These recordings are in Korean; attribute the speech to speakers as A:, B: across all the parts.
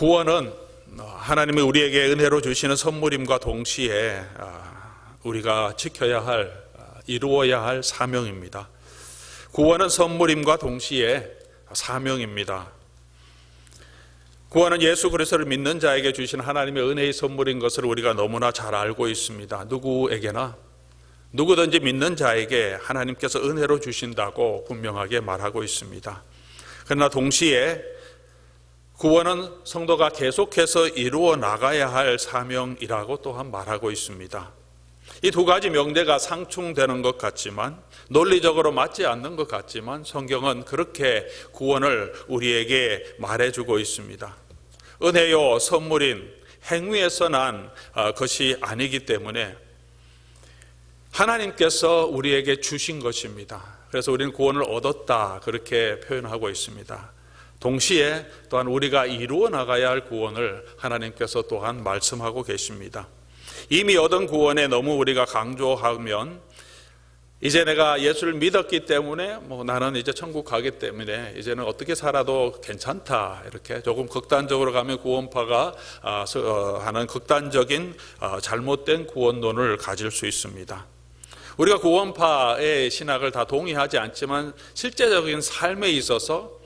A: 구원은 하나님이 우리에게 은혜로 주시는 선물임과 동시에 우리가 지켜야 할, 이루어야 할 사명입니다. 구원은 선물임과 동시에 사명입니다. 구원은 예수 그리스도를 믿는 자에게 주신 하나님의 은혜의 선물인 것을 우리가 너무나 잘 알고 있습니다. 누구에게나, 누구든지 믿는 자에게 하나님께서 은혜로 주신다고 분명하게 말하고 있습니다. 그러나 동시에 구원은 성도가 계속해서 이루어 나가야 할 사명이라고 또한 말하고 있습니다. 이 두 가지 명제가 상충되는 것 같지만, 논리적으로 맞지 않는 것 같지만 성경은 그렇게 구원을 우리에게 말해주고 있습니다. 은혜요 선물인 행위에서 난 것이 아니기 때문에 하나님께서 우리에게 주신 것입니다. 그래서 우리는 구원을 얻었다 그렇게 표현하고 있습니다. 동시에 또한 우리가 이루어 나가야 할 구원을 하나님께서 또한 말씀하고 계십니다. 이미 얻은 구원에 너무 우리가 강조하면 이제 내가 예수를 믿었기 때문에 나는 이제 천국 가기 때문에 이제는 어떻게 살아도 괜찮다, 이렇게 조금 극단적으로 가면 구원파가 하는 극단적인 잘못된 구원론을 가질 수 있습니다. 우리가 구원파의 신학을 다 동의하지 않지만 실제적인 삶에 있어서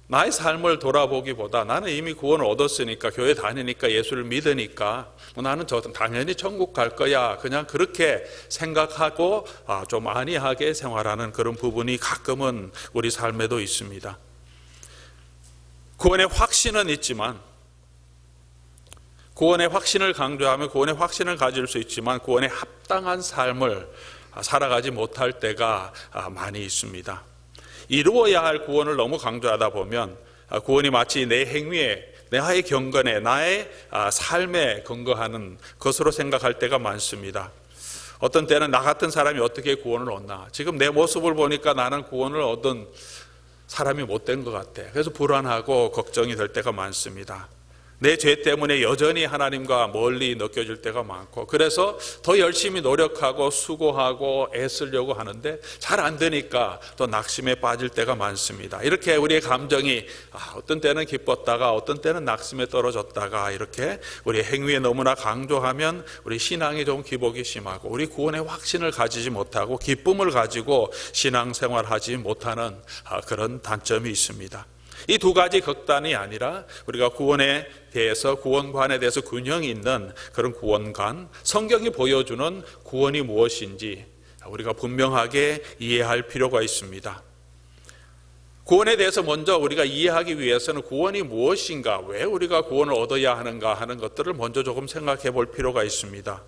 A: 나의 삶을 돌아보기보다 나는 이미 구원을 얻었으니까, 교회 다니니까, 예수를 믿으니까 나는 당연히 천국 갈 거야, 그냥 그렇게 생각하고 좀 안이하게 생활하는 그런 부분이 가끔은 우리 삶에도 있습니다. 구원의 확신은 있지만, 구원의 확신을 강조하면 구원의 확신을 가질 수 있지만 구원에 합당한 삶을 살아가지 못할 때가 많이 있습니다. 이루어야 할 구원을 너무 강조하다 보면 구원이 마치 내 행위에, 나의 경건에, 나의 삶에 근거하는 것으로 생각할 때가 많습니다. 어떤 때는 나 같은 사람이 어떻게 구원을 얻나, 지금 내 모습을 보니까 나는 구원을 얻은 사람이 못된 것 같아. 그래서 불안하고 걱정이 될 때가 많습니다. 내 죄 때문에 여전히 하나님과 멀리 느껴질 때가 많고, 그래서 더 열심히 노력하고 수고하고 애쓰려고 하는데 잘 안 되니까 또 낙심에 빠질 때가 많습니다. 이렇게 우리의 감정이 어떤 때는 기뻤다가 어떤 때는 낙심에 떨어졌다가, 이렇게 우리의 행위에 너무나 강조하면 우리 신앙이 좀 기복이 심하고 우리 구원의 확신을 가지지 못하고 기쁨을 가지고 신앙생활하지 못하는 그런 단점이 있습니다. 이 두 가지 극단이 아니라 우리가 구원에 대해서, 구원관에 대해서 균형이 있는 그런 구원관, 성경이 보여주는 구원이 무엇인지 우리가 분명하게 이해할 필요가 있습니다. 구원에 대해서 먼저 우리가 이해하기 위해서는 구원이 무엇인가, 왜 우리가 구원을 얻어야 하는가 하는 것들을 먼저 조금 생각해 볼 필요가 있습니다.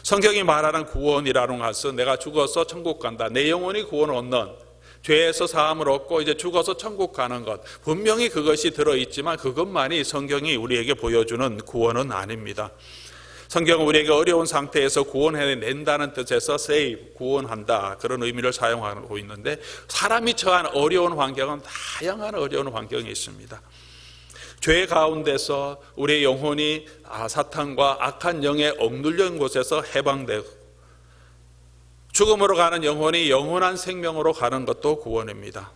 A: 성경이 말하는 구원이라는 것은 내가 죽어서 천국 간다, 내 영혼이 구원을 얻는, 죄에서 사함을 얻고 이제 죽어서 천국 가는 것, 분명히 그것이 들어있지만 그것만이 성경이 우리에게 보여주는 구원은 아닙니다. 성경은 우리에게 어려운 상태에서 구원해낸다는 뜻에서 save, 구원한다, 그런 의미를 사용하고 있는데, 사람이 처한 어려운 환경은 다양한 어려운 환경이 있습니다. 죄 가운데서 우리의 영혼이 사탄과 악한 영에 억눌린 곳에서 해방되고, 죽음으로 가는 영혼이 영원한 생명으로 가는 것도 구원입니다.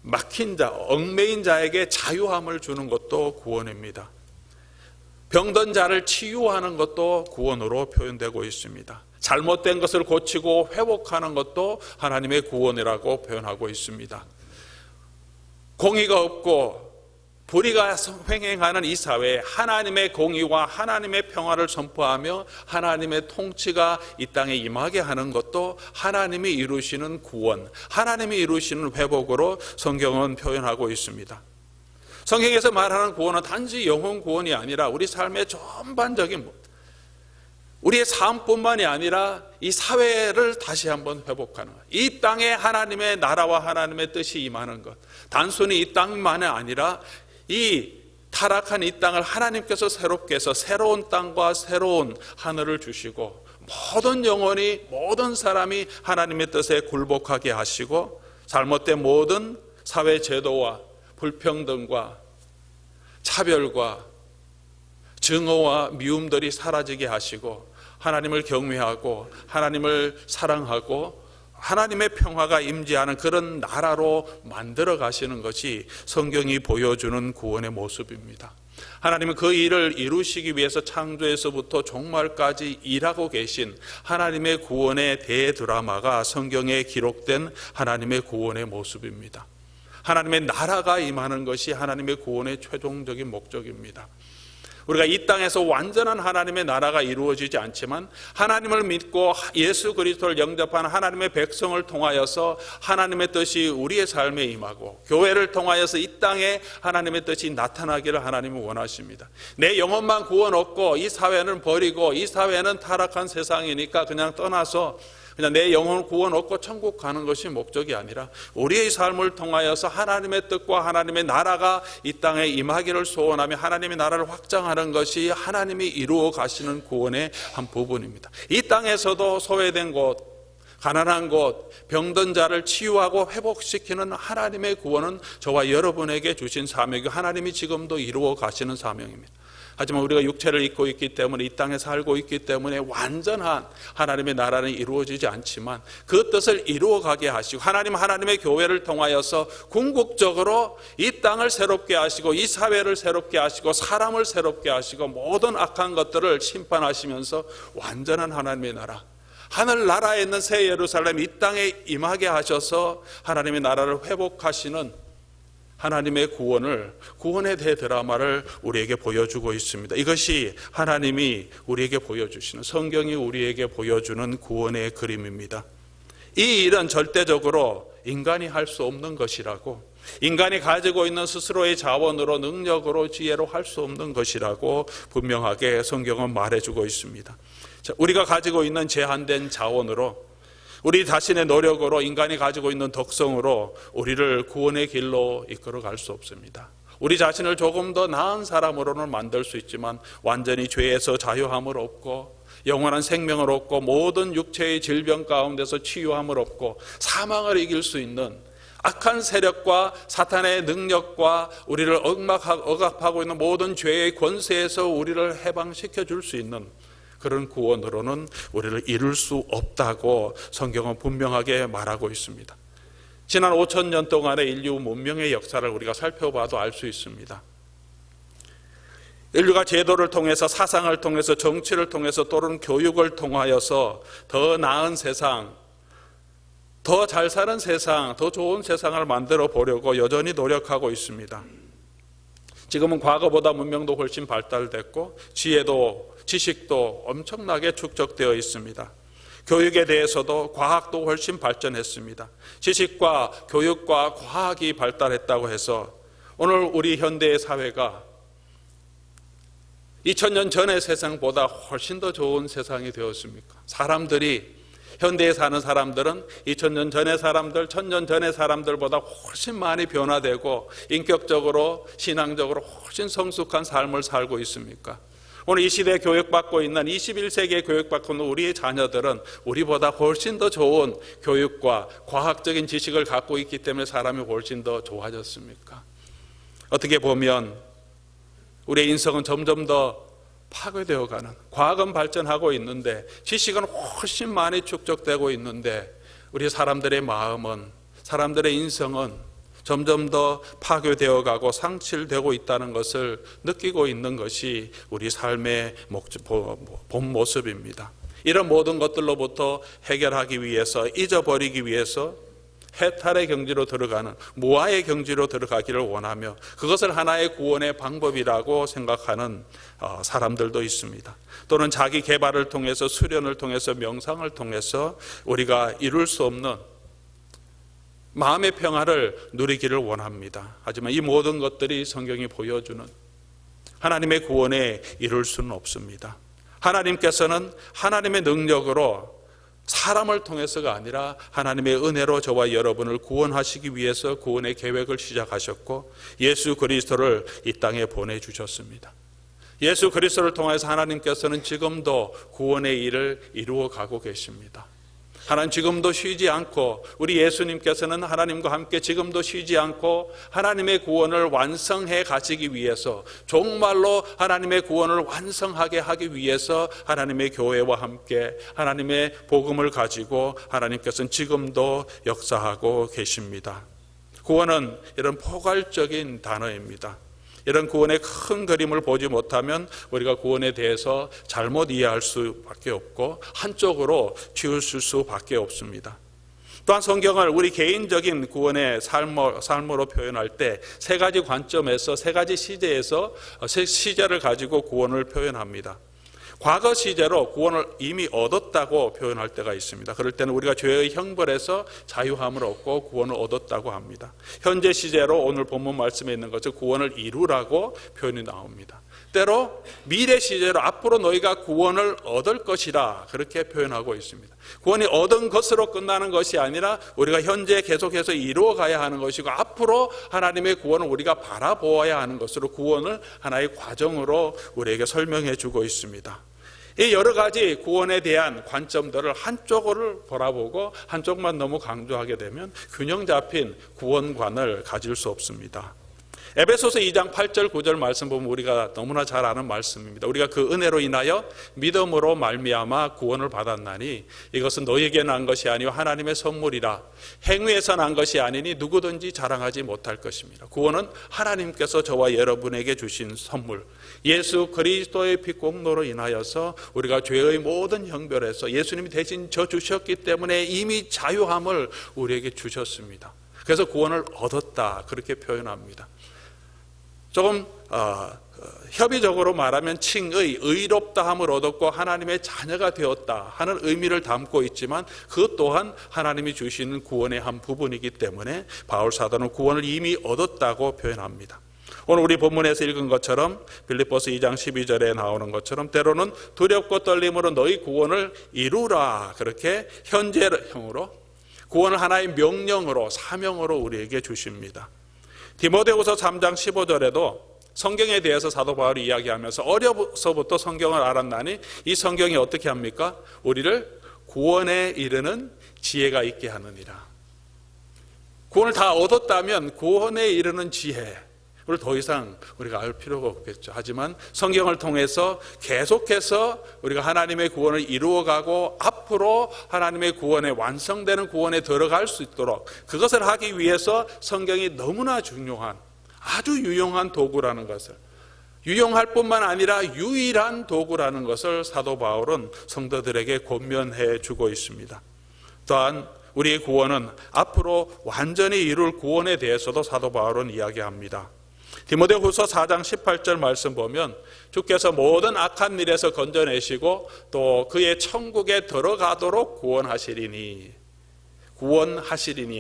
A: 막힌 자, 얽매인 자에게 자유함을 주는 것도 구원입니다. 병든 자를 치유하는 것도 구원으로 표현되고 있습니다. 잘못된 것을 고치고 회복하는 것도 하나님의 구원이라고 표현하고 있습니다. 공의가 없고 불의가 횡행하는 이 사회에 하나님의 공의와 하나님의 평화를 선포하며 하나님의 통치가 이 땅에 임하게 하는 것도 하나님이 이루시는 구원, 하나님이 이루시는 회복으로 성경은 표현하고 있습니다. 성경에서 말하는 구원은 단지 영혼 구원이 아니라 우리 삶의 전반적인, 우리의 삶뿐만이 아니라 이 사회를 다시 한번 회복하는 것, 이 땅에 하나님의 나라와 하나님의 뜻이 임하는 것, 단순히 이 땅만이 아니라 이 타락한 이 땅을 하나님께서 새롭게 해서 새로운 땅과 새로운 하늘을 주시고, 모든 영혼이, 모든 사람이 하나님의 뜻에 굴복하게 하시고, 잘못된 모든 사회 제도와 불평등과 차별과 증오와 미움들이 사라지게 하시고, 하나님을 경외하고 하나님을 사랑하고 하나님의 평화가 임재하는 그런 나라로 만들어 가시는 것이 성경이 보여주는 구원의 모습입니다. 하나님은 그 일을 이루시기 위해서 창조에서부터 종말까지 일하고 계신 하나님의 구원의 대드라마가 성경에 기록된 하나님의 구원의 모습입니다. 하나님의 나라가 임하는 것이 하나님의 구원의 최종적인 목적입니다. 우리가 이 땅에서 완전한 하나님의 나라가 이루어지지 않지만 하나님을 믿고 예수 그리스도를 영접한 하나님의 백성을 통하여서 하나님의 뜻이 우리의 삶에 임하고 교회를 통하여서 이 땅에 하나님의 뜻이 나타나기를 하나님은 원하십니다. 내 영혼만 구원 얻고 이 사회는 버리고 이 사회는 타락한 세상이니까 그냥 떠나서 그냥 내 영혼을 구원 얻고 천국 가는 것이 목적이 아니라 우리의 삶을 통하여서 하나님의 뜻과 하나님의 나라가 이 땅에 임하기를 소원하며 하나님의 나라를 확장하는 것이 하나님이 이루어 가시는 구원의 한 부분입니다. 이 땅에서도 소외된 곳, 가난한 곳, 병든 자를 치유하고 회복시키는 하나님의 구원은 저와 여러분에게 주신 사명이고 하나님이 지금도 이루어 가시는 사명입니다. 하지만 우리가 육체를 입고 있기 때문에 이 땅에 살고 있기 때문에 완전한 하나님의 나라는 이루어지지 않지만 그 뜻을 이루어가게 하시고 하나님의 교회를 통하여서 궁극적으로 이 땅을 새롭게 하시고 이 사회를 새롭게 하시고 사람을 새롭게 하시고 모든 악한 것들을 심판하시면서 완전한 하나님의 나라, 하늘나라에 있는 새 예루살렘 이 땅에 임하게 하셔서 하나님의 나라를 회복하시는 하나님의 구원의 대드라마를 우리에게 보여주고 있습니다. 이것이 하나님이 우리에게 보여주시는, 성경이 우리에게 보여주는 구원의 그림입니다. 이 일은 절대적으로 인간이 할 수 없는 것이라고, 인간이 가지고 있는 스스로의 자원으로 능력으로 지혜로 할 수 없는 것이라고 분명하게 성경은 말해주고 있습니다. 우리가 가지고 있는 제한된 자원으로, 우리 자신의 노력으로, 인간이 가지고 있는 덕성으로 우리를 구원의 길로 이끌어 갈 수 없습니다. 우리 자신을 조금 더 나은 사람으로는 만들 수 있지만 완전히 죄에서 자유함을 얻고 영원한 생명을 얻고 모든 육체의 질병 가운데서 치유함을 얻고 사망을 이길 수 있는 악한 세력과 사탄의 능력과 우리를 억압하고 있는 모든 죄의 권세에서 우리를 해방시켜 줄 수 있는 그런 구원으로는 우리를 이룰 수 없다고 성경은 분명하게 말하고 있습니다. 지난 5,000년 동안의 인류 문명의 역사를 우리가 살펴봐도 알 수 있습니다. 인류가 제도를 통해서, 사상을 통해서, 정치를 통해서, 또는 교육을 통하여서 더 나은 세상, 더 잘 사는 세상, 더 좋은 세상을 만들어 보려고 여전히 노력하고 있습니다. 지금은 과거보다 문명도 훨씬 발달됐고 지식도 엄청나게 축적되어 있습니다. 교육에 대해서도 과학도 훨씬 발전했습니다. 지식과 교육과 과학이 발달했다고 해서 오늘 우리 현대의 사회가 2000년 전의 세상보다 훨씬 더 좋은 세상이 되었습니까? 현대에 사는 사람들은 2000년 전의 사람들, 1000년 전의 사람들보다 훨씬 많이 변화되고 인격적으로, 신앙적으로 훨씬 성숙한 삶을 살고 있습니까? 오늘 이 시대에 교육받고 있는 21세기에 교육받고 있는 우리의 자녀들은 우리보다 훨씬 더 좋은 교육과 과학적인 지식을 갖고 있기 때문에 사람이 훨씬 더 좋아졌습니까? 어떻게 보면 우리의 인성은 점점 더 파괴되어가는, 과학은 발전하고 있는데 지식은 훨씬 많이 축적되고 있는데 우리 사람들의 마음은, 사람들의 인성은 점점 더 파괴되어가고 상실되고 있다는 것을 느끼고 있는 것이 우리 삶의 본 모습입니다. 이런 모든 것들로부터 해결하기 위해서, 잊어버리기 위해서 해탈의 경지로 들어가는, 무아의 경지로 들어가기를 원하며 그것을 하나의 구원의 방법이라고 생각하는 사람들도 있습니다. 또는 자기 개발을 통해서, 수련을 통해서, 명상을 통해서 우리가 이룰 수 없는 마음의 평화를 누리기를 원합니다. 하지만 이 모든 것들이 성경이 보여주는 하나님의 구원에 이룰 수는 없습니다. 하나님께서는 하나님의 능력으로, 사람을 통해서가 아니라 하나님의 은혜로 저와 여러분을 구원하시기 위해서 구원의 계획을 시작하셨고 예수 그리스도를 이 땅에 보내주셨습니다. 예수 그리스도를 통해서 하나님께서는 지금도 구원의 일을 이루어 가고 계십니다. 하나님 지금도 쉬지 않고 우리 예수님께서는 하나님과 함께 지금도 쉬지 않고 하나님의 구원을 완성해 가시기 위해서 정말로 하나님의 구원을 완성하게 하기 위해서 하나님의 교회와 함께 하나님의 복음을 가지고 하나님께서는 지금도 역사하고 계십니다. 구원은 이런 포괄적인 단어입니다. 이런 구원의 큰 그림을 보지 못하면 우리가 구원에 대해서 잘못 이해할 수밖에 없고 한쪽으로 치우칠 수밖에 없습니다. 또한 성경을 우리 개인적인 구원의 삶으로 표현할 때 세 가지 관점에서 세 가지 시제에서 세 시제를 가지고 구원을 표현합니다. 과거 시제로 구원을 이미 얻었다고 표현할 때가 있습니다. 그럴 때는 우리가 죄의 형벌에서 자유함을 얻고 구원을 얻었다고 합니다. 현재 시제로 오늘 본문 말씀에 있는 것을 구원을 이루라고 표현이 나옵니다. 때로 미래 시제로 앞으로 너희가 구원을 얻을 것이라 그렇게 표현하고 있습니다. 구원이 얻은 것으로 끝나는 것이 아니라 우리가 현재 계속해서 이루어가야 하는 것이고 앞으로 하나님의 구원을 우리가 바라보아야 하는 것으로 구원을 하나의 과정으로 우리에게 설명해 주고 있습니다. 이 여러 가지 구원에 대한 관점들을 한쪽을 바라보고 한쪽만 너무 강조하게 되면 균형 잡힌 구원관을 가질 수 없습니다. 에베소서 2장 8절 9절 말씀 보면 우리가 너무나 잘 아는 말씀입니다. 우리가 그 은혜로 인하여 믿음으로 말미암아 구원을 받았나니 이것은 너희에게 난 것이 아니요 하나님의 선물이라. 행위에서 난 것이 아니니 누구든지 자랑하지 못할 것입니다. 구원은 하나님께서 저와 여러분에게 주신 선물, 예수 그리스도의 피 공로로 인하여서 우리가 죄의 모든 형벌에서 예수님이 대신 져 주셨기 때문에 이미 자유함을 우리에게 주셨습니다. 그래서 구원을 얻었다 그렇게 표현합니다. 조금 협의적으로 말하면 칭의, 의롭다함을 얻었고 하나님의 자녀가 되었다 하는 의미를 담고 있지만 그것 또한 하나님이 주시는 구원의 한 부분이기 때문에 바울 사도는 구원을 이미 얻었다고 표현합니다. 오늘 우리 본문에서 읽은 것처럼 빌립보서 2장 12절에 나오는 것처럼 때로는 두렵고 떨림으로 너희 구원을 이루라 그렇게 현재형으로 구원을 하나의 명령으로 사명으로 우리에게 주십니다. 디모데후서 3장 15절에도 성경에 대해서 사도 바울이 이야기하면서 어려서부터 성경을 알았나니 이 성경이 어떻게 합니까? 우리를 구원에 이르는 지혜가 있게 하느니라. 구원을 다 얻었다면 구원에 이르는 지혜를 더 이상 우리가 알 필요가 없겠죠. 하지만 성경을 통해서 계속해서 우리가 하나님의 구원을 이루어가고 앞으로 하나님의 구원에 완성되는 구원에 들어갈 수 있도록 그것을 하기 위해서 성경이 너무나 중요한 아주 유용한 도구라는 것을, 유용할 뿐만 아니라 유일한 도구라는 것을 사도 바울은 성도들에게 권면해 주고 있습니다. 또한 우리의 구원은 앞으로 완전히 이룰 구원에 대해서도 사도 바울은 이야기합니다. 디모데후서 4장 18절 말씀 보면 주께서 모든 악한 일에서 건져내시고 또 그의 천국에 들어가도록 구원하시리니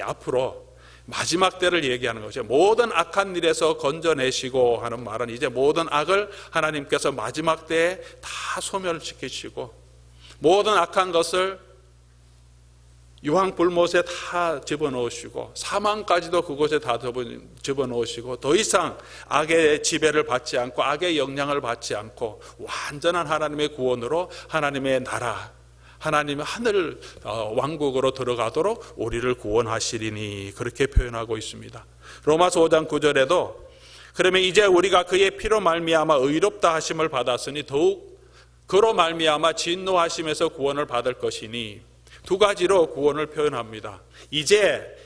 A: 앞으로 마지막 때를 얘기하는 것이죠. 모든 악한 일에서 건져내시고 하는 말은 이제 모든 악을 하나님께서 마지막 때에 다 소멸시키시고 모든 악한 것을 유황불못에 다 집어넣으시고 사망까지도 그곳에 다 집어넣으시고 더 이상 악의 지배를 받지 않고 악의 영향을 받지 않고 완전한 하나님의 구원으로 하나님의 나라, 하나님의 하늘 왕국으로 들어가도록 우리를 구원하시리니 그렇게 표현하고 있습니다. 로마서 5장 9절에도 그러면 이제 우리가 그의 피로 말미암아 의롭다 하심을 받았으니 더욱 그로 말미암아 진노하심에서 구원을 받을 것이니 두 가지로 구원을 표현합니다.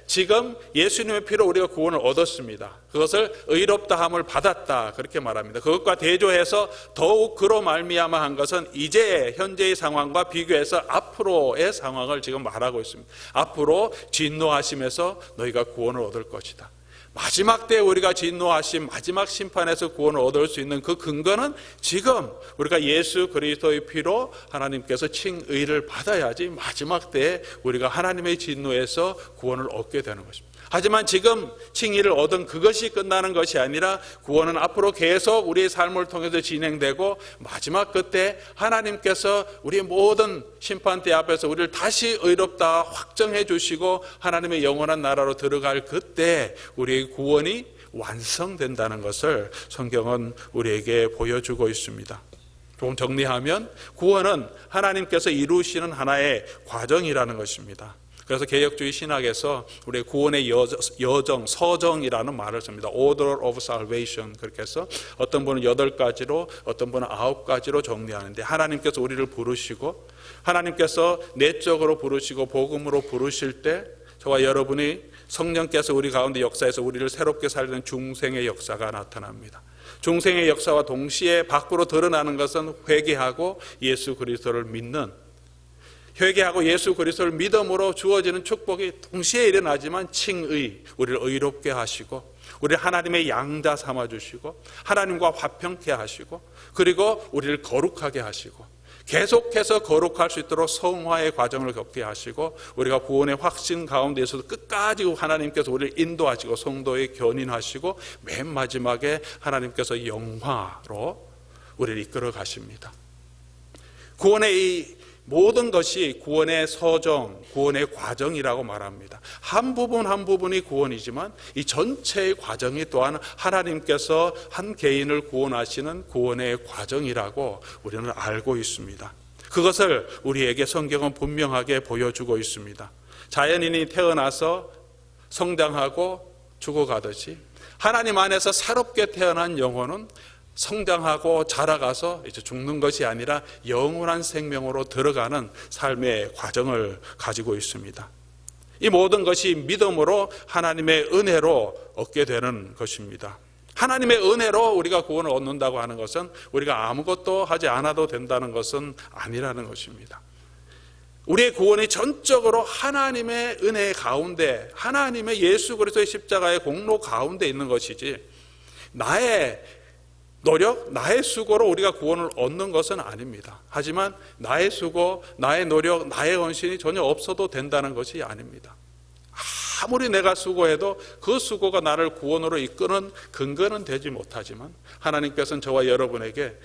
A: 지금 예수님의 피로 우리가 구원을 얻었습니다. 그것을 의롭다함을 받았다 그렇게 말합니다. 그것과 대조해서 더욱 그로 말미암아 한 것은 이제 현재의 상황과 비교해서 앞으로의 상황을 지금 말하고 있습니다. 앞으로 진노하심에서 너희가 구원을 얻을 것이다. 마지막 때 우리가 진노하심 마지막 심판에서 구원을 얻을 수 있는 그 근거는 지금 우리가 예수 그리스도의 피로 하나님께서 칭의를 받아야지 마지막 때에 우리가 하나님의 진노에서 구원을 얻게 되는 것입니다. 하지만 지금 칭의를 얻은 그것이 끝나는 것이 아니라 구원은 앞으로 계속 우리의 삶을 통해서 진행되고 마지막 그때 하나님께서 우리의 모든 심판대 앞에서 우리를 다시 의롭다 확정해 주시고 하나님의 영원한 나라로 들어갈 그때 우리의 구원이 완성된다는 것을 성경은 우리에게 보여주고 있습니다. 조금 정리하면 구원은 하나님께서 이루시는 하나의 과정이라는 것입니다. 그래서 개혁주의 신학에서 우리 구원의 여정, 서정이라는 말을 씁니다. Order of Salvation. 그렇게 해서 어떤 분은 8가지로, 어떤 분은 9가지로 정리하는데, 하나님께서 우리를 부르시고, 하나님께서 내적으로 부르시고 복음으로 부르실 때 저와 여러분이 성령께서 우리 가운데 역사해서 우리를 새롭게 살리는 중생의 역사가 나타납니다. 중생의 역사와 동시에 밖으로 드러나는 것은 회개하고 예수 그리스도를 믿는, 회개하고 예수 그리스도를 믿음으로 주어지는 축복이 동시에 일어나지만 칭의, 우리를 의롭게 하시고 우리를 하나님의 양자 삼아주시고 하나님과 화평케 하시고 그리고 우리를 거룩하게 하시고 계속해서 거룩할 수 있도록 성화의 과정을 겪게 하시고 우리가 구원의 확신 가운데에서도 끝까지 하나님께서 우리를 인도하시고 성도에 견인하시고 맨 마지막에 하나님께서 영화로 우리를 이끌어 가십니다. 구원의 이 모든 것이 구원의 서정, 구원의 과정이라고 말합니다. 한 부분 한 부분이 구원이지만 이 전체의 과정이 또한 하나님께서 한 개인을 구원하시는 구원의 과정이라고 우리는 알고 있습니다. 그것을 우리에게 성경은 분명하게 보여주고 있습니다. 자연인이 태어나서 성장하고 죽어가듯이 하나님 안에서 새롭게 태어난 영혼은 성장하고 자라가서 이제 죽는 것이 아니라 영원한 생명으로 들어가는 삶의 과정을 가지고 있습니다. 이 모든 것이 믿음으로 하나님의 은혜로 얻게 되는 것입니다. 하나님의 은혜로 우리가 구원을 얻는다고 하는 것은 우리가 아무것도 하지 않아도 된다는 것은 아니라는 것입니다. 우리의 구원이 전적으로 하나님의 은혜 가운데, 하나님의 예수 그리스도의 십자가의 공로 가운데 있는 것이지 나의 노력, 나의 수고로 우리가 구원을 얻는 것은 아닙니다. 하지만 나의 수고, 나의 노력, 나의 헌신이 전혀 없어도 된다는 것이 아닙니다. 아무리 내가 수고해도 그 수고가 나를 구원으로 이끄는 근거는 되지 못하지만 하나님께서는 저와 여러분에게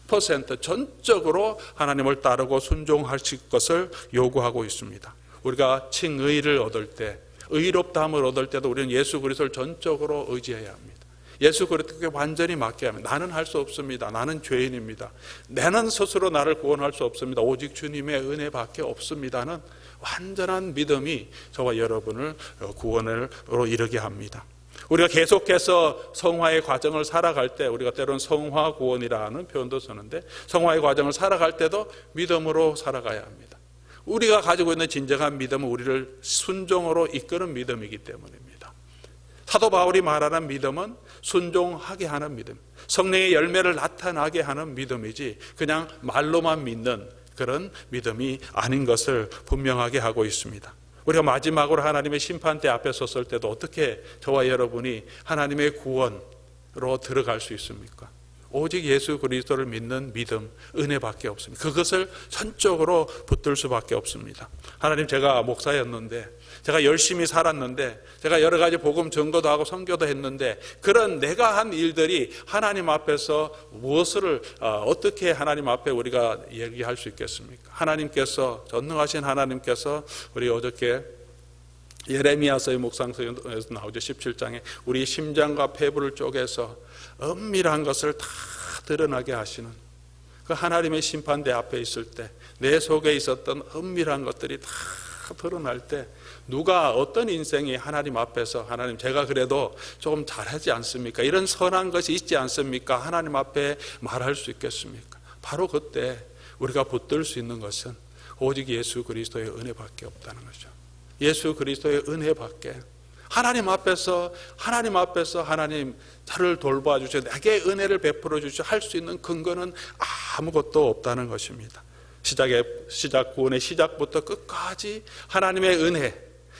A: 100% 전적으로 하나님을 따르고 순종하실 것을 요구하고 있습니다. 우리가 칭의를 얻을 때, 의롭다함을 얻을 때도 우리는 예수 그리스도를 전적으로 의지해야 합니다. 예수 그리스도께 완전히 맡겨야 합니다. 나는 할 수 없습니다. 나는 죄인입니다. 나는 스스로 나를 구원할 수 없습니다. 오직 주님의 은혜밖에 없습니다는 완전한 믿음이 저와 여러분을 구원으로 이르게 합니다. 우리가 계속해서 성화의 과정을 살아갈 때, 우리가 때로는 성화 구원이라는 표현도 쓰는데, 성화의 과정을 살아갈 때도 믿음으로 살아가야 합니다. 우리가 가지고 있는 진정한 믿음은 우리를 순종으로 이끄는 믿음이기 때문입니다. 사도 바울이 말하는 믿음은 순종하게 하는 믿음, 성령의 열매를 나타나게 하는 믿음이지 그냥 말로만 믿는 그런 믿음이 아닌 것을 분명하게 하고 있습니다. 우리가 마지막으로 하나님의 심판대 앞에 섰을 때도 어떻게 저와 여러분이 하나님의 구원으로 들어갈 수 있습니까? 오직 예수 그리스도를 믿는 믿음, 은혜밖에 없습니다. 그것을 전적으로 붙들 수밖에 없습니다. 하나님, 제가 목사였는데, 제가 열심히 살았는데, 제가 여러 가지 복음 전거도 하고 선교도 했는데, 그런 내가 한 일들이 하나님 앞에서 무엇을 어떻게 하나님 앞에 우리가 얘기할 수 있겠습니까? 하나님께서, 전능하신 하나님께서 우리 어저께 예레미야서의 묵상서에서 나오죠. 17장에 우리 심장과 폐부를 쪼개서 은밀한 것을 다 드러나게 하시는 그 하나님의 심판대 앞에 있을 때 내 속에 있었던 은밀한 것들이 다 드러날 때 누가 어떤 인생이 하나님 앞에서 하나님, 제가 그래도 조금 잘하지 않습니까? 이런 선한 것이 있지 않습니까? 하나님 앞에 말할 수 있겠습니까? 바로 그때 우리가 붙들 수 있는 것은 오직 예수 그리스도의 은혜밖에 없다는 거죠. 예수 그리스도의 은혜밖에. 하나님 앞에서 하나님 나를 돌봐 주셔, 내게 은혜를 베풀어 주셔 할 수 있는 근거는 아무것도 없다는 것입니다. 구원의 시작부터 끝까지 하나님의 은혜,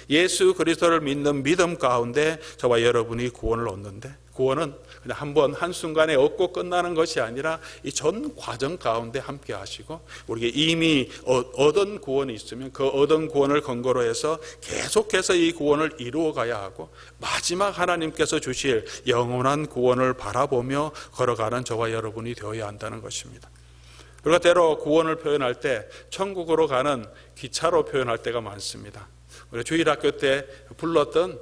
A: 예수 그리스도를 믿는 믿음 가운데 저와 여러분이 구원을 얻는데, 구원은 그냥 한번 한순간에 얻고 끝나는 것이 아니라 이 전 과정 가운데 함께 하시고, 우리에게 이미 얻은 구원이 있으면 그 얻은 구원을 근거로 해서 계속해서 이 구원을 이루어 가야 하고, 마지막 하나님께서 주실 영원한 구원을 바라보며 걸어가는 저와 여러분이 되어야 한다는 것입니다. 우리가 때로 구원을 표현할 때 천국으로 가는 기차로 표현할 때가 많습니다. 우리 주일학교 때 불렀던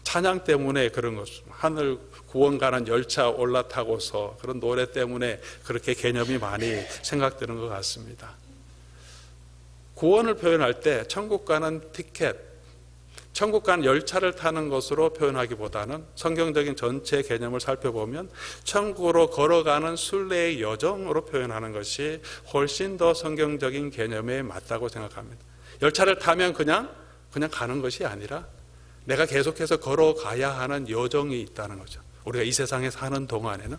A: 찬양 때문에 그런 것, 하늘 구원 가는 열차 올라타고서 그런 노래 때문에 그렇게 개념이 많이 생각되는 것 같습니다. 구원을 표현할 때 천국 가는 티켓, 천국 가는 열차를 타는 것으로 표현하기보다는 성경적인 전체 개념을 살펴보면 천국으로 걸어가는 순례의 여정으로 표현하는 것이 훨씬 더 성경적인 개념에 맞다고 생각합니다. 열차를 타면 그냥 가는 것이 아니라 내가 계속해서 걸어가야 하는 여정이 있다는 거죠. 우리가 이 세상에 사는 동안에는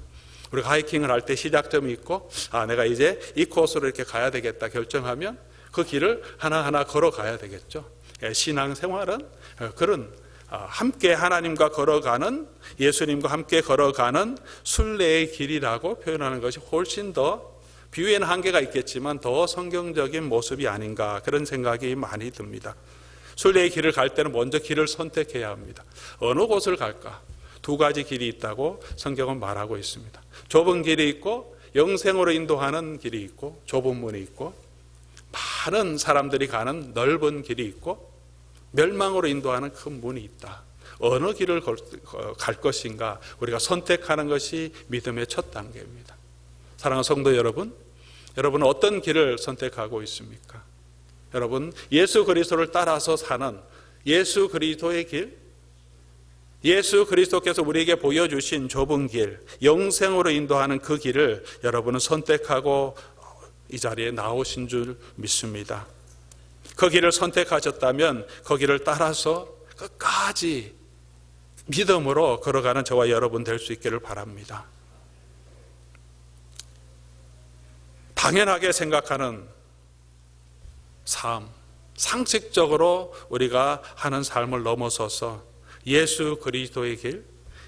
A: 우리가 하이킹을 할 때 시작점이 있고, 내가 이제 이 코스로 이렇게 가야 되겠다 결정하면 그 길을 하나하나 걸어가야 되겠죠. 신앙생활은 그런 함께 하나님과 걸어가는, 예수님과 함께 걸어가는 순례의 길이라고 표현하는 것이 훨씬 더, 비유에는 한계가 있겠지만 더 성경적인 모습이 아닌가, 그런 생각이 많이 듭니다. 순례의 길을 갈 때는 먼저 길을 선택해야 합니다. 어느 곳을 갈까? 두 가지 길이 있다고 성경은 말하고 있습니다. 좁은 길이 있고 영생으로 인도하는 길이 있고, 좁은 문이 있고, 많은 사람들이 가는 넓은 길이 있고, 멸망으로 인도하는 큰 문이 있다. 어느 길을 갈 것인가 우리가 선택하는 것이 믿음의 첫 단계입니다. 사랑하는 성도 여러분, 여러분은 어떤 길을 선택하고 있습니까? 여러분, 예수 그리스도를 따라서 사는 예수 그리스도의 길, 예수 그리스도께서 우리에게 보여주신 좁은 길, 영생으로 인도하는 그 길을 여러분은 선택하고 이 자리에 나오신 줄 믿습니다. 그 길을 선택하셨다면 그 길을 따라서 끝까지 믿음으로 걸어가는 저와 여러분 될 수 있기를 바랍니다. 당연하게 생각하는 삶, 상식적으로 우리가 하는 삶을 넘어서서 예수 그리스도의 길,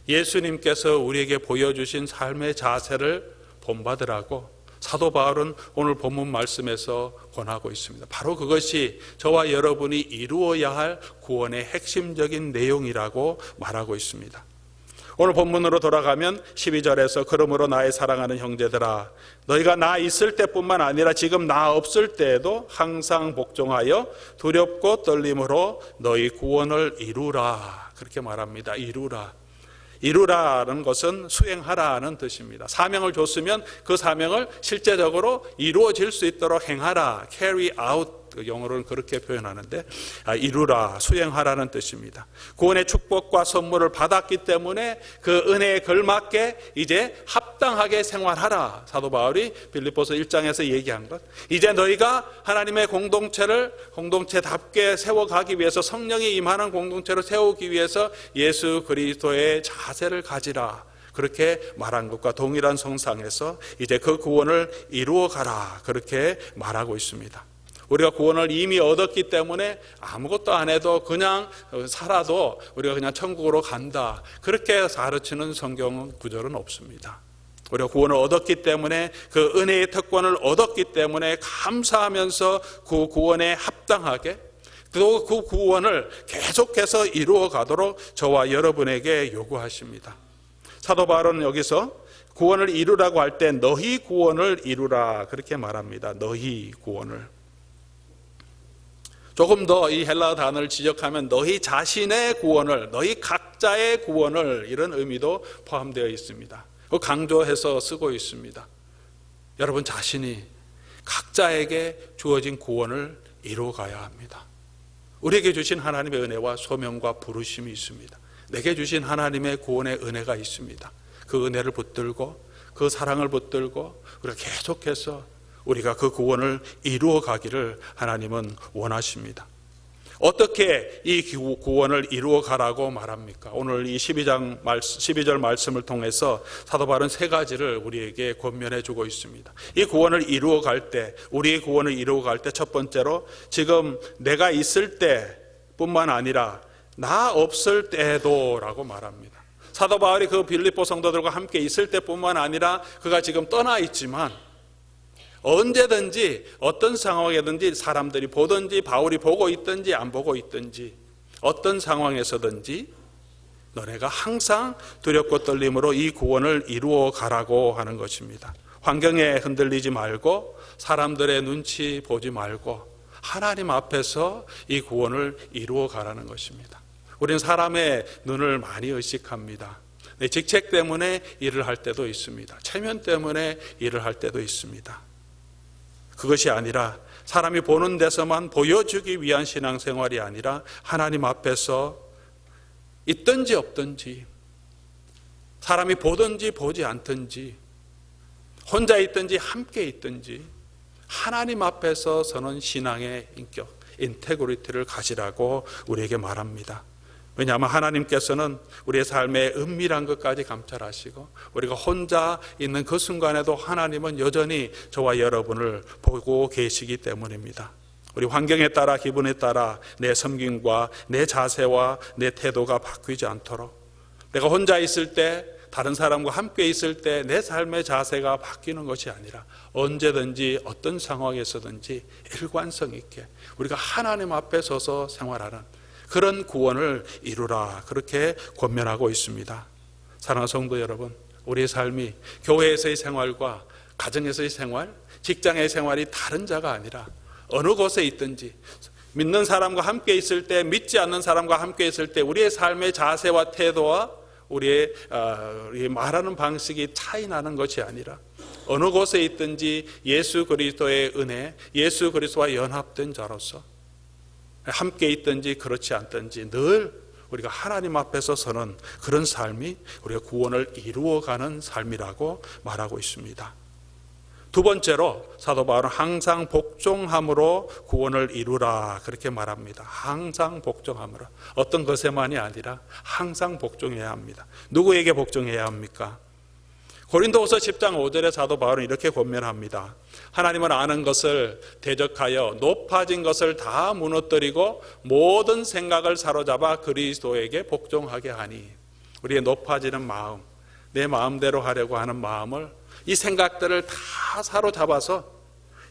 A: 예수님께서 우리에게 보여주신 삶의 자세를 본받으라고 사도 바울은 오늘 본문 말씀에서 권하고 있습니다. 바로 그것이 저와 여러분이 이루어야 할 구원의 핵심적인 내용이라고 말하고 있습니다. 오늘 본문으로 돌아가면 12절에서 그러므로 나의 사랑하는 형제들아, 너희가 나 있을 때뿐만 아니라 지금 나 없을 때에도 항상 복종하여 두렵고 떨림으로 너희 구원을 이루라, 그렇게 말합니다. 이루라는 것은 수행하라는 뜻입니다. 사명을 줬으면 그 사명을 실제적으로 이루어질 수 있도록 행하라, carry out, 영어로는 그렇게 표현하는데, 이루라, 수행하라는 뜻입니다. 구원의 축복과 선물을 받았기 때문에 그 은혜에 걸맞게 이제 합당하게 생활하라. 사도 바울이 빌립보서 1장에서 얘기한 것, 이제 너희가 하나님의 공동체답게 세워가기 위해서, 성령이 임하는 공동체로 세우기 위해서 예수 그리스도의 자세를 가지라, 그렇게 말한 것과 동일한 성상에서 이제 그 구원을 이루어가라, 그렇게 말하고 있습니다. 우리가 구원을 이미 얻었기 때문에 아무것도 안 해도 그냥 살아도 우리가 그냥 천국으로 간다, 그렇게 가르치는 성경 구절은 없습니다. 우리가 구원을 얻었기 때문에, 그 은혜의 특권을 얻었기 때문에 감사하면서 그 구원에 합당하게, 또 그 구원을 계속해서 이루어 가도록 저와 여러분에게 요구하십니다. 사도 바울은 여기서 구원을 이루라고 할 때 너희 구원을 이루라, 그렇게 말합니다. 너희 구원을. 조금 더 이 헬라어 단어를 지적하면 너희 자신의 구원을, 너희 각자의 구원을, 이런 의미도 포함되어 있습니다. 강조해서 쓰고 있습니다. 여러분 자신이 각자에게 주어진 구원을 이루어가야 합니다. 우리에게 주신 하나님의 은혜와 소명과 부르심이 있습니다. 내게 주신 하나님의 구원의 은혜가 있습니다. 그 은혜를 붙들고, 그 사랑을 붙들고 우리가 계속해서 우리가 그 구원을 이루어 가기를 하나님은 원하십니다. 어떻게 이 구원을 이루어 가라고 말합니까? 오늘 이 12절 말씀을 통해서 사도 바울은 세 가지를 우리에게 권면해 주고 있습니다. 이 구원을 이루어 갈 때, 우리의 구원을 이루어 갈 때 첫 번째로 지금 내가 있을 때뿐만 아니라 나 없을 때에도 라고 말합니다. 사도 바울이 그 빌립보 성도들과 함께 있을 때뿐만 아니라 그가 지금 떠나 있지만 언제든지 어떤 상황이든지 사람들이 보든지 바울이 보고 있든지 안 보고 있든지 어떤 상황에서든지 너네가 항상 두렵고 떨림으로 이 구원을 이루어 가라고 하는 것입니다. 환경에 흔들리지 말고 사람들의 눈치 보지 말고 하나님 앞에서 이 구원을 이루어 가라는 것입니다. 우리는 사람의 눈을 많이 의식합니다. 내 직책 때문에 일을 할 때도 있습니다. 체면 때문에 일을 할 때도 있습니다. 그것이 아니라 사람이 보는 데서만 보여주기 위한 신앙생활이 아니라 하나님 앞에서 있든지 없든지, 사람이 보든지 보지 않든지, 혼자 있든지 함께 있든지 하나님 앞에서 서는 신앙의 인격, 인테그리티를 가지라고 우리에게 말합니다. 왜냐하면 하나님께서는 우리의 삶의 은밀한 것까지 감찰하시고 우리가 혼자 있는 그 순간에도 하나님은 여전히 저와 여러분을 보고 계시기 때문입니다. 우리 환경에 따라, 기분에 따라 내 섬김과 내 자세와 내 태도가 바뀌지 않도록, 내가 혼자 있을 때, 다른 사람과 함께 있을 때 내 삶의 자세가 바뀌는 것이 아니라 언제든지 어떤 상황에서든지 일관성 있게 우리가 하나님 앞에 서서 생활하는 그런 구원을 이루라, 그렇게 권면하고 있습니다. 사랑하는 성도 여러분, 우리의 삶이 교회에서의 생활과 가정에서의 생활, 직장의 생활이 다른 자가 아니라 어느 곳에 있든지, 믿는 사람과 함께 있을 때, 믿지 않는 사람과 함께 있을 때 우리의 삶의 자세와 태도와 우리의 말하는 방식이 차이 나는 것이 아니라 어느 곳에 있든지 예수 그리스도의 은혜, 예수 그리스도와 연합된 자로서 함께 있든지 그렇지 않든지 늘 우리가 하나님 앞에서 서는 그런 삶이 우리가 구원을 이루어가는 삶이라고 말하고 있습니다. 두 번째로 사도 바울은 항상 복종함으로 구원을 이루라, 그렇게 말합니다. 항상 복종함으로. 어떤 것에만이 아니라 항상 복종해야 합니다. 누구에게 복종해야 합니까? 고린도후서 10장 5절에 사도 바울은 이렇게 권면합니다. 하나님을 아는 것을 대적하여 높아진 것을 다 무너뜨리고 모든 생각을 사로잡아 그리스도에게 복종하게 하니. 우리의 높아지는 마음, 내 마음대로 하려고 하는 마음을, 이 생각들을 다 사로잡아서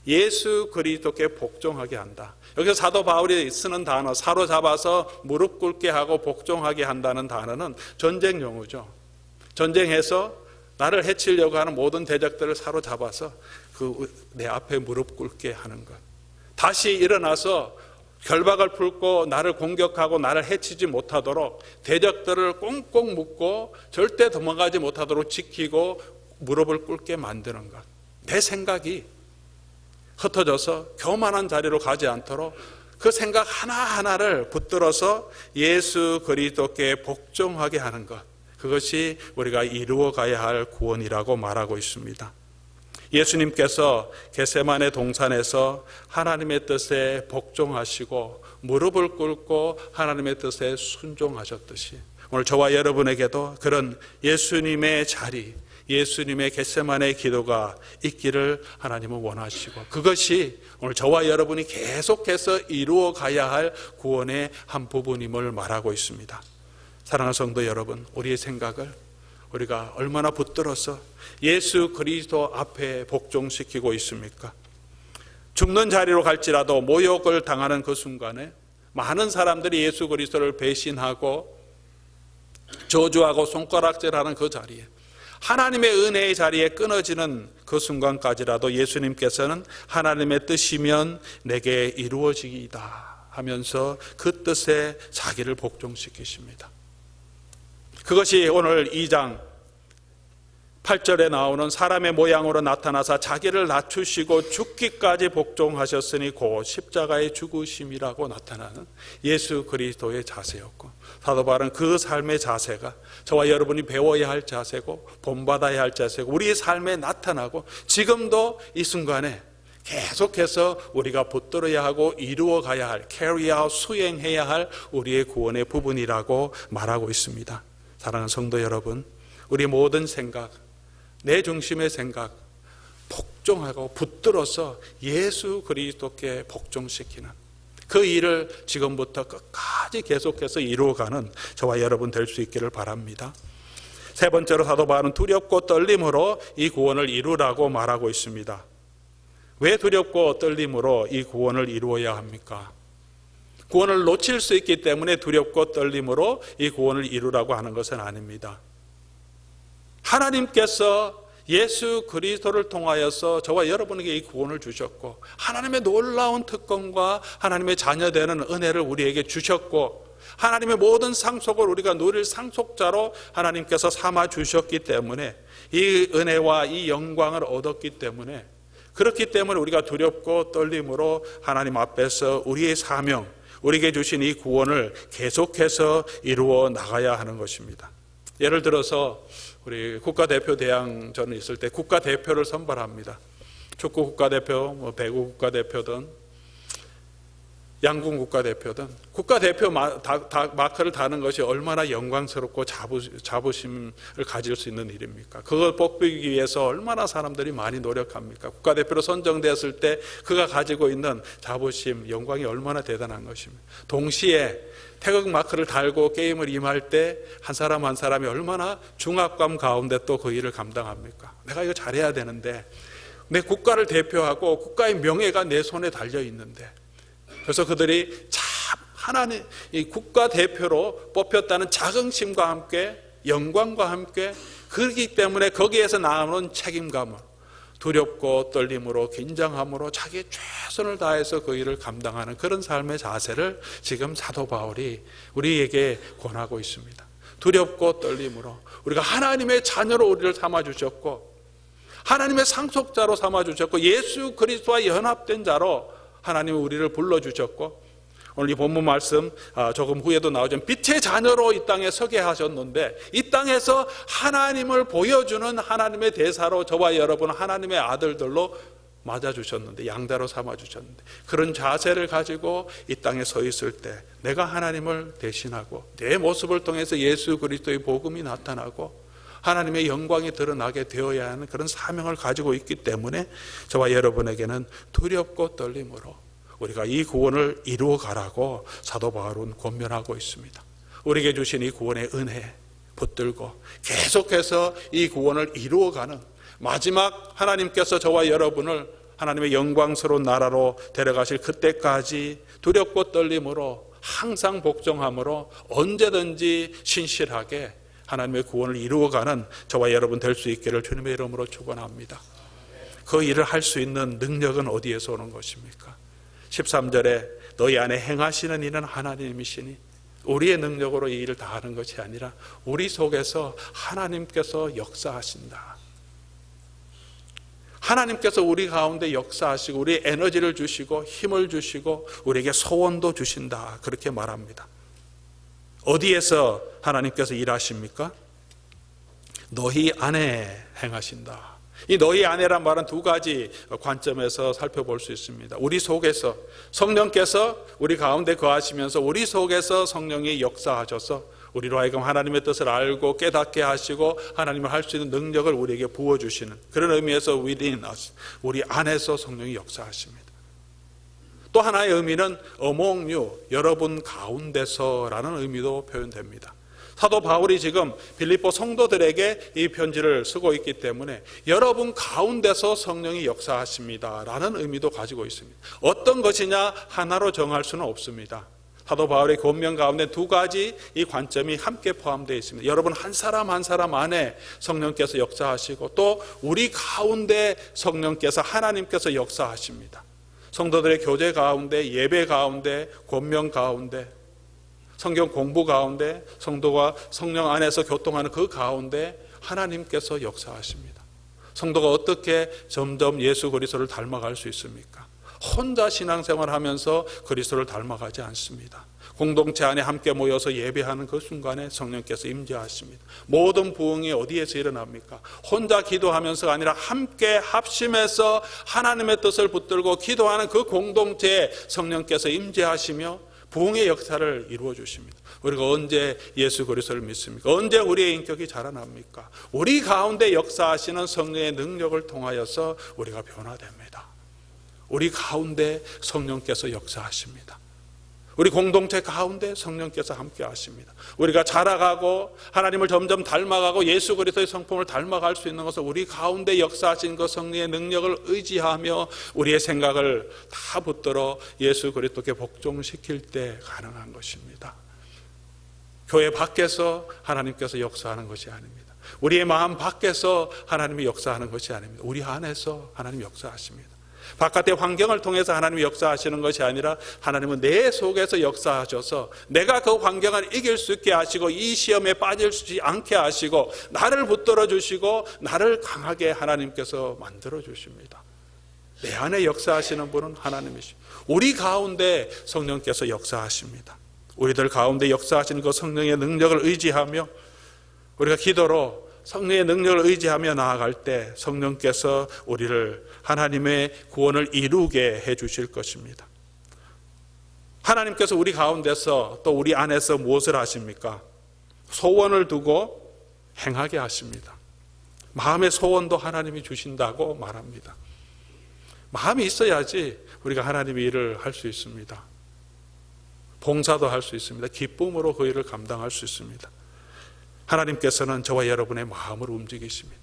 A: 예수 그리스도께 복종하게 한다. 여기서 사도 바울이 쓰는 단어, 사로잡아서 무릎 꿇게 하고 복종하게 한다는 단어는 전쟁 용어죠. 전쟁에서 나를 해치려고 하는 모든 대적들을 사로잡아서 내 앞에 무릎 꿇게 하는 것. 다시 일어나서 결박을 풀고 나를 공격하고 나를 해치지 못하도록 대적들을 꽁꽁 묶고 절대 도망가지 못하도록 지키고 무릎을 꿇게 만드는 것. 내 생각이 흩어져서 교만한 자리로 가지 않도록 그 생각 하나하나를 붙들어서 예수 그리스도께 복종하게 하는 것. 그것이 우리가 이루어 가야 할 구원이라고 말하고 있습니다. 예수님께서 겟세마네 동산에서 하나님의 뜻에 복종하시고 무릎을 꿇고 하나님의 뜻에 순종하셨듯이 오늘 저와 여러분에게도 그런 예수님의 자리, 예수님의 겟세마네 기도가 있기를 하나님은 원하시고, 그것이 오늘 저와 여러분이 계속해서 이루어 가야 할 구원의 한 부분임을 말하고 있습니다. 사랑하는 성도 여러분, 우리의 생각을 우리가 얼마나 붙들어서 예수 그리스도 앞에 복종시키고 있습니까? 죽는 자리로 갈지라도 모욕을 당하는 그 순간에 많은 사람들이 예수 그리스도를 배신하고 저주하고 손가락질하는 그 자리에, 하나님의 은혜의 자리에 끊어지는 그 순간까지라도 예수님께서는 하나님의 뜻이면 내게 이루어지이다 하면서 그 뜻에 자기를 복종시키십니다. 그것이 오늘 2장 8절에 나오는 사람의 모양으로 나타나사 자기를 낮추시고 죽기까지 복종하셨으니 곧 십자가의 죽으심이라고 나타나는 예수 그리스도의 자세였고, 사도 바울은 그 삶의 자세가 저와 여러분이 배워야 할 자세고 본받아야 할 자세고 우리의 삶에 나타나고 지금도 이 순간에 계속해서 우리가 붙들어야 하고 이루어 가야 할, carry out, 수행해야 할 우리의 구원의 부분이라고 말하고 있습니다. 사랑하는 성도 여러분, 우리 모든 생각, 내 중심의 생각 복종하고 붙들어서 예수 그리스도께 복종시키는 그 일을 지금부터 끝까지 계속해서 이루어가는 저와 여러분 될 수 있기를 바랍니다. 세 번째로 사도 바울은 두렵고 떨림으로 이 구원을 이루라고 말하고 있습니다. 왜 두렵고 떨림으로 이 구원을 이루어야 합니까? 구원을 놓칠 수 있기 때문에 두렵고 떨림으로 이 구원을 이루라고 하는 것은 아닙니다. 하나님께서 예수 그리스도를 통하여서 저와 여러분에게 이 구원을 주셨고, 하나님의 놀라운 특권과 하나님의 자녀되는 은혜를 우리에게 주셨고, 하나님의 모든 상속을 우리가 누릴 상속자로 하나님께서 삼아 주셨기 때문에 이 은혜와 이 영광을 얻었기 때문에, 그렇기 때문에 우리가 두렵고 떨림으로 하나님 앞에서 우리의 사명, 우리에게 주신 이 구원을 계속해서 이루어 나가야 하는 것입니다. 예를 들어서 우리 국가대표 대항전이 있을 때 국가대표를 선발합니다. 축구 국가대표, 배구 국가대표든 양궁 국가대표든 국가대표 마크를 다는 것이 얼마나 영광스럽고 자부심을 가질 수 있는 일입니까? 그걸 뽑기 위해서 얼마나 사람들이 많이 노력합니까? 국가대표로 선정되었을 때 그가 가지고 있는 자부심, 영광이 얼마나 대단한 것입니까? 동시에 태극 마크를 달고 게임을 임할 때 한 사람 한 사람이 얼마나 중압감 가운데 또 그 일을 감당합니까? 내가 이거 잘해야 되는데, 내 국가를 대표하고 국가의 명예가 내 손에 달려 있는데, 그래서 그들이 참 하나님 이 국가대표로 뽑혔다는 자긍심과 함께 영광과 함께, 그렇기 때문에 거기에서 나오는 책임감을 두렵고 떨림으로 긴장함으로 자기의 최선을 다해서 그 일을 감당하는 그런 삶의 자세를 지금 사도 바울이 우리에게 권하고 있습니다. 두렵고 떨림으로 우리가 하나님의 자녀로 우리를 삼아주셨고 하나님의 상속자로 삼아주셨고 예수 그리스도와 연합된 자로 하나님은 우리를 불러주셨고, 오늘 이 본문 말씀 조금 후에도 나오지만 빛의 자녀로 이 땅에 서게 하셨는데, 이 땅에서 하나님을 보여주는 하나님의 대사로 저와 여러분 하나님의 아들들로 맞아주셨는데, 양자로 삼아주셨는데, 그런 자세를 가지고 이 땅에 서 있을 때 내가 하나님을 대신하고 내 모습을 통해서 예수 그리스도의 복음이 나타나고 하나님의 영광이 드러나게 되어야 하는 그런 사명을 가지고 있기 때문에 저와 여러분에게는 두렵고 떨림으로 우리가 이 구원을 이루어 가라고 사도 바울은 권면하고 있습니다. 우리에게 주신 이 구원의 은혜 붙들고 계속해서 이 구원을 이루어가는, 마지막 하나님께서 저와 여러분을 하나님의 영광스러운 나라로 데려가실 그때까지 두렵고 떨림으로 항상 복종함으로 언제든지 신실하게 하나님의 구원을 이루어가는 저와 여러분 될 수 있기를 주님의 이름으로 축원합니다. 그 일을 할 수 있는 능력은 어디에서 오는 것입니까? 13절에 너희 안에 행하시는 이는 하나님이시니 우리의 능력으로 이 일을 다 하는 것이 아니라 우리 속에서 하나님께서 역사하신다. 하나님께서 우리 가운데 역사하시고 우리의 에너지를 주시고 힘을 주시고 우리에게 소원도 주신다. 그렇게 말합니다. 어디에서 하나님께서 일하십니까? 너희 안에 행하신다. 이 너희 안에란 말은 두 가지 관점에서 살펴볼 수 있습니다. 우리 속에서 성령께서 우리 가운데 거하시면서 우리 속에서 성령이 역사하셔서 우리로 하여금 하나님의 뜻을 알고 깨닫게 하시고 하나님을 할 수 있는 능력을 우리에게 부어주시는 그런 의미에서 within us, 우리 안에서 성령이 역사하십니다. 또 하나의 의미는 among you, 여러분 가운데서라는 의미도 표현됩니다. 사도 바울이 지금 빌립보 성도들에게 이 편지를 쓰고 있기 때문에 여러분 가운데서 성령이 역사하십니다 라는 의미도 가지고 있습니다. 어떤 것이냐 하나로 정할 수는 없습니다. 사도 바울의 권면 가운데 두 가지 이 관점이 함께 포함되어 있습니다. 여러분 한 사람 한 사람 안에 성령께서 역사하시고 또 우리 가운데 성령께서 하나님께서 역사하십니다. 성도들의 교제 가운데, 예배 가운데, 권면 가운데, 성경 공부 가운데, 성도가 성령 안에서 교통하는 그 가운데 하나님께서 역사하십니다. 성도가 어떻게 점점 예수 그리스도를 닮아갈 수 있습니까? 혼자 신앙생활을 하면서 그리스도를 닮아가지 않습니다. 공동체 안에 함께 모여서 예배하는 그 순간에 성령께서 임재하십니다. 모든 부흥이 어디에서 일어납니까? 혼자 기도하면서가 아니라 함께 합심해서 하나님의 뜻을 붙들고 기도하는 그 공동체에 성령께서 임재하시며 부흥의 역사를 이루어 주십니다. 우리가 언제 예수 그리스도를 믿습니까? 언제 우리의 인격이 자라납니까? 우리 가운데 역사하시는 성령의 능력을 통하여서 우리가 변화됩니다. 우리 가운데 성령께서 역사하십니다. 우리 공동체 가운데 성령께서 함께 하십니다. 우리가 자라가고 하나님을 점점 닮아가고 예수 그리스도의 성품을 닮아갈 수 있는 것은 우리 가운데 역사하신 그 성령의 능력을 의지하며 우리의 생각을 다 붙들어 예수 그리스도께 복종시킬 때 가능한 것입니다. 교회 밖에서 하나님께서 역사하는 것이 아닙니다. 우리의 마음 밖에서 하나님이 역사하는 것이 아닙니다. 우리 안에서 하나님이 역사하십니다. 바깥의 환경을 통해서 하나님이 역사하시는 것이 아니라 하나님은 내 속에서 역사하셔서 내가 그 환경을 이길 수 있게 하시고 이 시험에 빠질 수 않게 하시고 나를 붙들어 주시고 나를 강하게 하나님께서 만들어 주십니다. 내 안에 역사하시는 분은 하나님이시고 우리 가운데 성령께서 역사하십니다. 우리들 가운데 역사하시는 그 성령의 능력을 의지하며 우리가 기도로 성령의 능력을 의지하며 나아갈 때 성령께서 우리를 하나님의 구원을 이루게 해 주실 것입니다. 하나님께서 우리 가운데서 또 우리 안에서 무엇을 하십니까? 소원을 두고 행하게 하십니다. 마음의 소원도 하나님이 주신다고 말합니다. 마음이 있어야지 우리가 하나님의 일을 할 수 있습니다. 봉사도 할 수 있습니다. 기쁨으로 그 일을 감당할 수 있습니다. 하나님께서는 저와 여러분의 마음을 움직이십니다.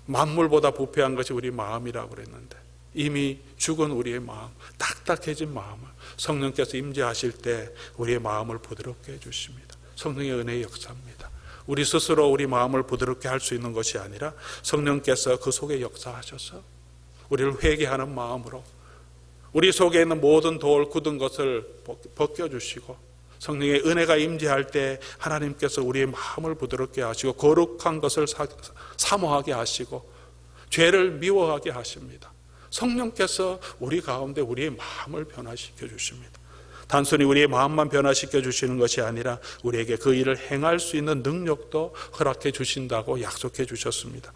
A: 만물보다 부패한 것이 우리 마음이라고 그랬는데 이미 죽은 우리의 마음, 딱딱해진 마음을 성령께서 임재하실 때 우리의 마음을 부드럽게 해주십니다. 성령의 은혜의 역사입니다. 우리 스스로 우리 마음을 부드럽게 할 수 있는 것이 아니라 성령께서 그 속에 역사하셔서 우리를 회개하는 마음으로 우리 속에 있는 모든 돌 굳은 것을 벗겨주시고 성령의 은혜가 임재할 때 하나님께서 우리의 마음을 부드럽게 하시고 거룩한 것을 사모하게 하시고 죄를 미워하게 하십니다. 성령께서 우리 가운데 우리의 마음을 변화시켜 주십니다. 단순히 우리의 마음만 변화시켜 주시는 것이 아니라 우리에게 그 일을 행할 수 있는 능력도 허락해 주신다고 약속해 주셨습니다.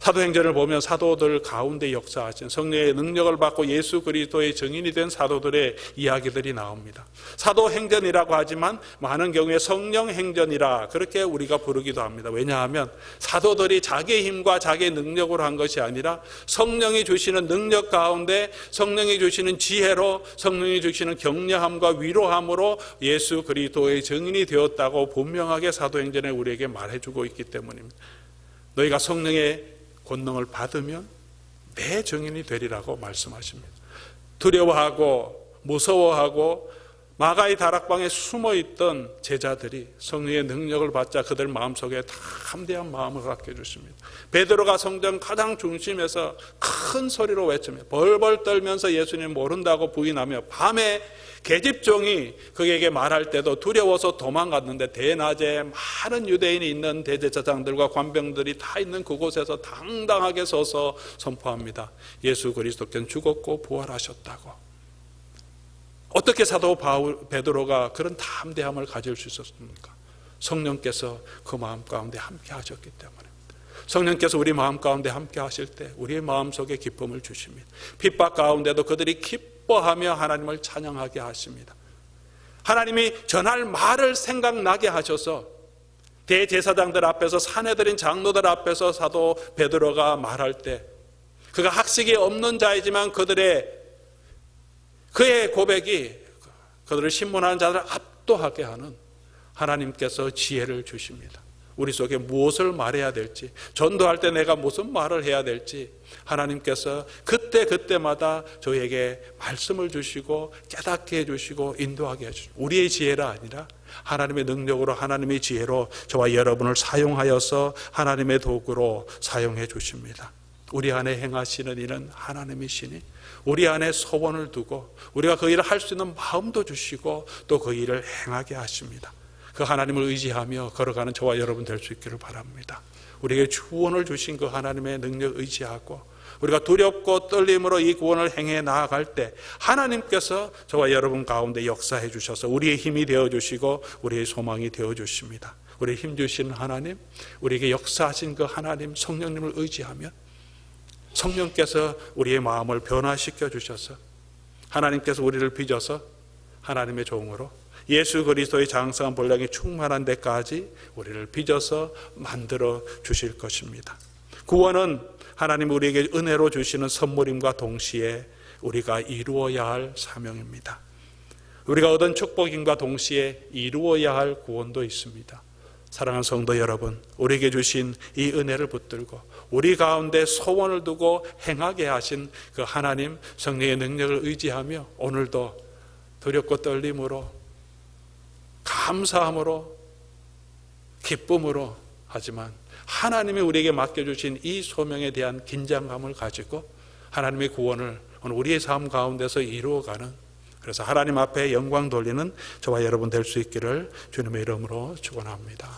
A: 사도행전을 보면 사도들 가운데 역사하신 성령의 능력을 받고 예수 그리스도의 증인이 된 사도들의 이야기들이 나옵니다. 사도행전이라고 하지만 많은 경우에 성령행전이라 그렇게 우리가 부르기도 합니다. 왜냐하면 사도들이 자기의 힘과 자기의 능력으로 한 것이 아니라 성령이 주시는 능력 가운데 성령이 주시는 지혜로 성령이 주시는 격려함과 위로함으로 예수 그리스도의 증인이 되었다고 분명하게 사도행전에 우리에게 말해주고 있기 때문입니다. 너희가 성령의 권능을 받으면 내 증인이 되리라고 말씀하십니다. 두려워하고 무서워하고 마가의 다락방에 숨어있던 제자들이 성령의 능력을 받자 그들 마음속에 담대한 마음을 갖게 해주십니다. 베드로가 성전 가장 중심에서 큰 소리로 외치며 벌벌 떨면서 예수님 모른다고 부인하며 밤에 계집종이 그에게 말할 때도 두려워서 도망갔는데 대낮에 많은 유대인이 있는 대제사장들과 관병들이 다 있는 그곳에서 당당하게 서서 선포합니다. 예수 그리스도께는 죽었고 부활하셨다고. 어떻게 사도 베드로가 그런 담대함을 가질 수 있었습니까? 성령께서 그 마음 가운데 함께 하셨기 때문입니다. 성령께서 우리 마음 가운데 함께 하실 때 우리의 마음속에 기쁨을 주십니다. 핍박 가운데도 그들이 기뻐하며 하나님을 찬양하게 하십니다. 하나님이 전할 말을 생각나게 하셔서 대제사장들 앞에서 사내들인 장로들 앞에서 사도 베드로가 말할 때 그가 학식이 없는 자이지만 그의 고백이 그들을 신문하는 자들을 압도하게 하는 하나님께서 지혜를 주십니다. 우리 속에 무엇을 말해야 될지, 전도할 때 내가 무슨 말을 해야 될지 하나님께서 그때마다 저에게 말씀을 주시고 깨닫게 해주시고 인도하게 해주시고 우리의 지혜가 아니라 하나님의 능력으로 하나님의 지혜로 저와 여러분을 사용하여서 하나님의 도구로 사용해 주십니다. 우리 안에 행하시는 일은 하나님이시니 우리 안에 소원을 두고 우리가 그 일을 할 수 있는 마음도 주시고 또 그 일을 행하게 하십니다. 그 하나님을 의지하며 걸어가는 저와 여러분 될 수 있기를 바랍니다. 우리에게 구원을 주신 그 하나님의 능력 의지하고 우리가 두렵고 떨림으로 이 구원을 행해 나아갈 때 하나님께서 저와 여러분 가운데 역사해 주셔서 우리의 힘이 되어주시고 우리의 소망이 되어주십니다. 우리의 힘 주시는 하나님, 우리에게 역사하신 그 하나님 성령님을 의지하면 성령께서 우리의 마음을 변화시켜 주셔서 하나님께서 우리를 빚어서 하나님의 종으로 예수 그리스도의 장성한 본량이 충만한 데까지 우리를 빚어서 만들어 주실 것입니다. 구원은 하나님 우리에게 은혜로 주시는 선물임과 동시에 우리가 이루어야 할 사명입니다. 우리가 얻은 축복임과 동시에 이루어야 할 구원도 있습니다. 사랑하는 성도 여러분, 우리에게 주신 이 은혜를 붙들고 우리 가운데 소원을 두고 행하게 하신 그 하나님 성령의 능력을 의지하며 오늘도 두렵고 떨림으로 감사함으로 기쁨으로 하지만 하나님이 우리에게 맡겨주신 이 소명에 대한 긴장감을 가지고 하나님의 구원을 오늘 우리의 삶 가운데서 이루어가는, 그래서 하나님 앞에 영광 돌리는 저와 여러분 될 수 있기를 주님의 이름으로 축원합니다.